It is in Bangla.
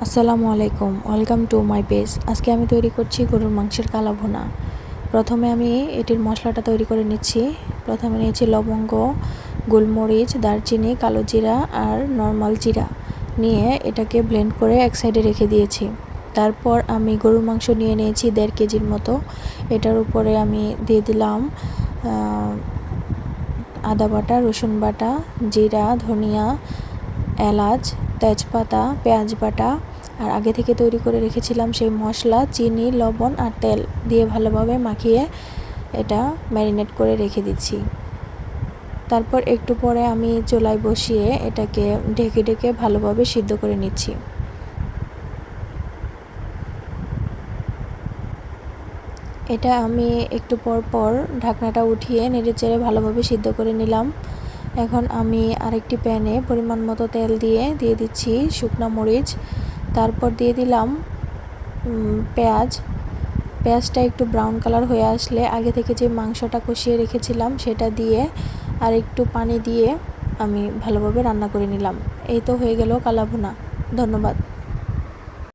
আসসালামু আলাইকুম, ওয়েলকাম টু মাই পেজ। আজকে আমি তৈরি করছি গরুর মাংসের কালা ভুনা। প্রথমে আমি এটির মশলাটা তৈরি করে নিচ্ছি। প্রথমে নিয়েছি লবঙ্গ, গোলমরিচ, দারচিনি, কালো জিরা আর নর্মাল জিরা নিয়ে এটাকে ব্লেন্ড করে এক সাইডে রেখে দিয়েছি। তারপর আমি গরুর মাংস নিয়ে নিয়েছি 1.5 কেজির মতো। এটার উপরে আমি দিয়ে দিলাম আদা বাটা, রসুন বাটা, জিরা, ধনিয়া, এলাচ, তেজপাতা, পেঁয়াজ বাটা আর আগে থেকে তৈরি করে রেখেছিলাম সেই মশলা, চিনি, লবণ আর তেল দিয়ে ভালোভাবে মাখিয়ে এটা ম্যারিনেট করে রেখে দিচ্ছি। তারপর একটু পরে আমি চুলায় বসিয়ে এটাকে ঢেকে ঢেকে ভালোভাবে সিদ্ধ করে নিচ্ছি। এটা আমি একটু পর পর ঢাকনাটা উঠিয়ে নেড়েচেড়ে ভালোভাবে সিদ্ধ করে নিলাম। এখন আমি আরেকটি প্যানে পরিমাণ মতো তেল দিয়ে দিচ্ছি শুকনো মরিচ। তারপর দিয়ে দিলাম পেঁয়াজটা একটু ব্রাউন কালার হয়ে আসলে আগে থেকে যে মাংসটা কষিয়ে রেখেছিলাম সেটা দিয়ে আর একটু পানি দিয়ে আমি ভালোভাবে রান্না করে নিলাম। এই তো হয়ে গেল কালা ভুনা। ধন্যবাদ।